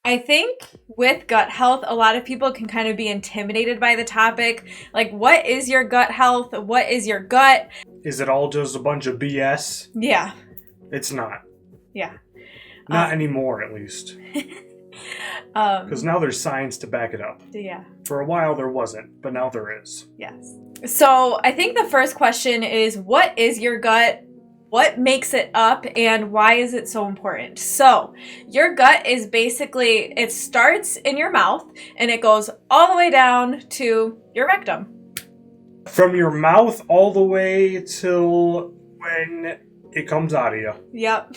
I think with gut health, a lot of people can kind of be intimidated by the topic. Like, what is your gut health? What is your gut? Is it all just a bunch of BS? Yeah. It's not. Yeah. Not anymore, at least. Because now there's science to back it up. Yeah. For a while there wasn't, but now there is. Yes. So I think the first question is, what is your gut? What makes it up, and why is it so important? So your gut is basically, it starts in your mouth and it goes all the way down to your rectum. From your mouth all the way till when it comes out of you. Yep.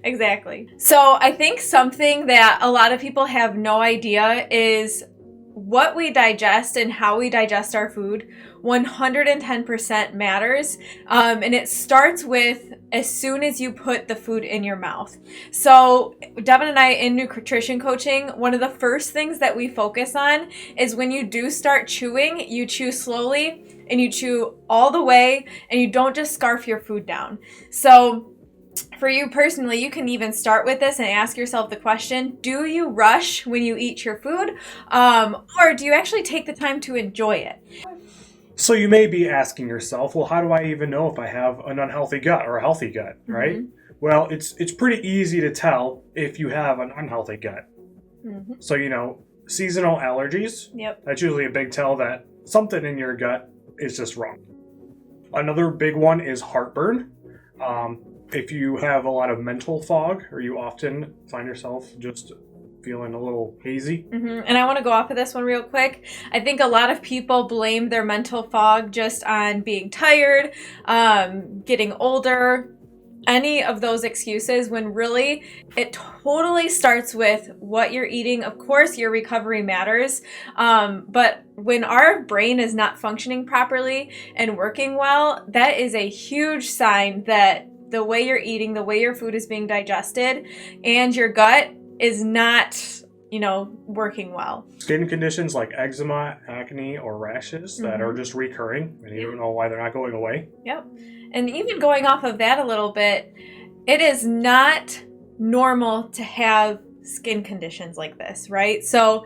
Exactly. So I think something that a lot of people have no idea is what we digest and how we digest our food 110% matters. And it starts with as soon as you put the food in your mouth. So Devin and I in nutrition coaching, one of the first things that we focus on is when you do start chewing, you chew slowly and you chew all the way and you don't just scarf your food down. So for you personally, you can even start with this and ask yourself the question, do you rush when you eat your food? Or do you actually take the time to enjoy it? So you may be asking yourself, well, how do I even know if I have an unhealthy gut or a healthy gut, right? Mm-hmm. Well, it's pretty easy to tell if you have an unhealthy gut. Mm-hmm. So, seasonal allergies, yep. That's usually a big tell that something in your gut is just wrong. Another big one is heartburn. If you have a lot of mental fog, or you often find yourself just feeling a little hazy. Mm-hmm. And I want to go off of this one real quick. I think a lot of people blame their mental fog just on being tired, getting older, any of those excuses, when really it totally starts with what you're eating. Of course, your recovery matters, but when our brain is not functioning properly and working well, that is a huge sign that the way you're eating, the way your food is being digested, and your gut is not, working well. Skin conditions like eczema, acne, or rashes that are just recurring, and you don't know why they're not going away. Yep. And even going off of that a little bit, it is not normal to have skin conditions like this, right? So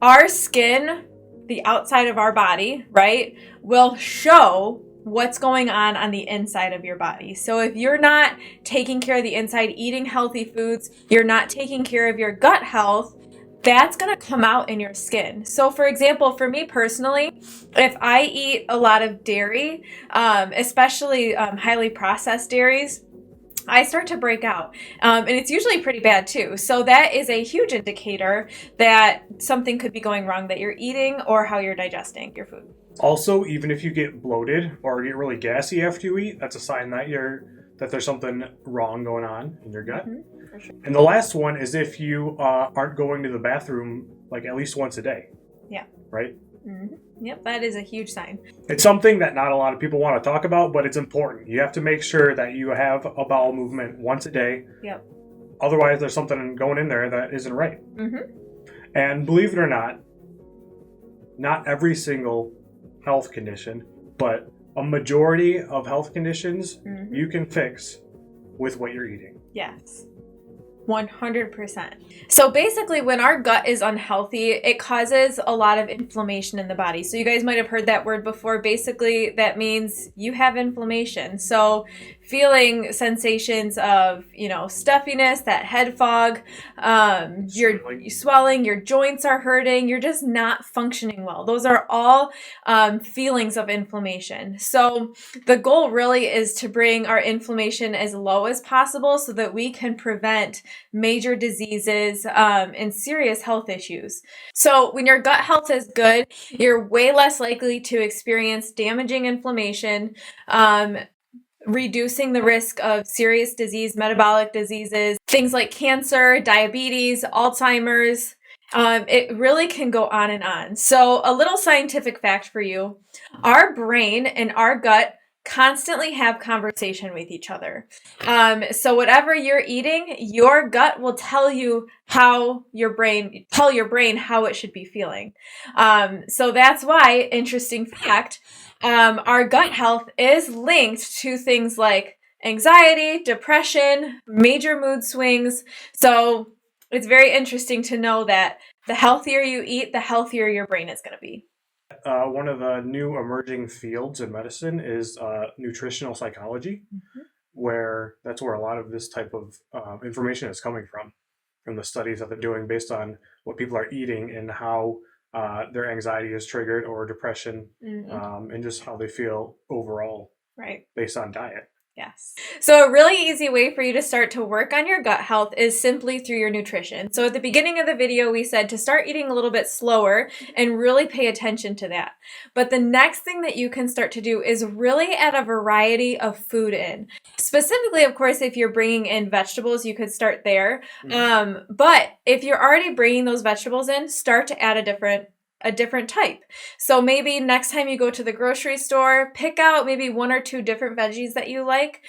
our skin, the outside of our body, right, will show what's going on the inside of your body. So if you're not taking care of the inside, eating healthy foods, you're not taking care of your gut health, that's going to come out in your skin. So for example, for me personally, if I eat a lot of dairy, especially highly processed dairies, I start to break out. And it's usually pretty bad too. So that is a huge indicator that something could be going wrong that you're eating or how you're digesting your food. Also, even if you get bloated or get really gassy after you eat, that's a sign that there's something wrong going on in your gut. Mm-hmm. For sure. And the last one is if you aren't going to the bathroom like at least once a day. Yeah. Right? Mm-hmm. Yep, that is a huge sign. It's something that not a lot of people want to talk about, but it's important. You have to make sure that you have a bowel movement once a day. Yep. Otherwise, there's something going in there that isn't right. Mm-hmm. And believe it or not every single health condition, but a majority of health conditions you can fix with what you're eating. Yes. 100%. So basically, when our gut is unhealthy, it causes a lot of inflammation in the body. So you guys might have heard that word before. Basically, that means you have inflammation. So feeling sensations of, stuffiness, that head fog, you're swelling, your joints are hurting, you're just not functioning well. Those are all feelings of inflammation. So the goal really is to bring our inflammation as low as possible so that we can prevent major diseases and serious health issues. So when your gut health is good, you're way less likely to experience damaging inflammation, reducing the risk of serious disease, metabolic diseases, things like cancer, diabetes, Alzheimer's. It really can go on and on. So a little scientific fact for you, our brain and our gut constantly have conversation with each other. So whatever you're eating, your gut will tell you how your brain how it should be feeling. So that's why, interesting fact, our gut health is linked to things like anxiety, depression, major mood swings. So it's very interesting to know that the healthier you eat, the healthier your brain is going to be. One of the new emerging fields in medicine is nutritional psychology, where that's where a lot of this type of information is coming from the studies that they're doing based on what people are eating and how their anxiety is triggered or depression, and just how they feel overall, right, based on diet. Yes. So a really easy way for you to start to work on your gut health is simply through your nutrition. So at the beginning of the video, we said to start eating a little bit slower and really pay attention to that. But the next thing that you can start to do is really add a variety of food in. Specifically, of course, if you're bringing in vegetables, you could start there. But if you're already bringing those vegetables in, start to add a different type. So maybe next time you go to the grocery store, pick out maybe 1 or 2 different veggies that you like,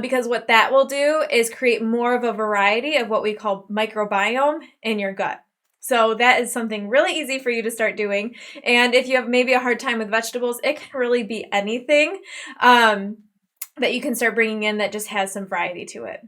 because what that will do is create more of a variety of what we call microbiome in your gut. So that is something really easy for you to start doing. And if you have maybe a hard time with vegetables, it can really be anything that you can start bringing in that just has some variety to it.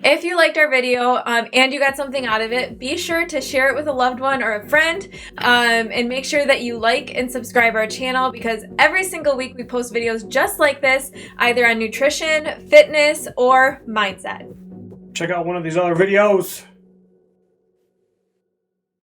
If you liked our video and you got something out of it, be sure to share it with a loved one or a friend, and make sure that you like and subscribe our channel, because every single week we post videos just like this, either on nutrition, fitness, or mindset. Check out one of these other videos.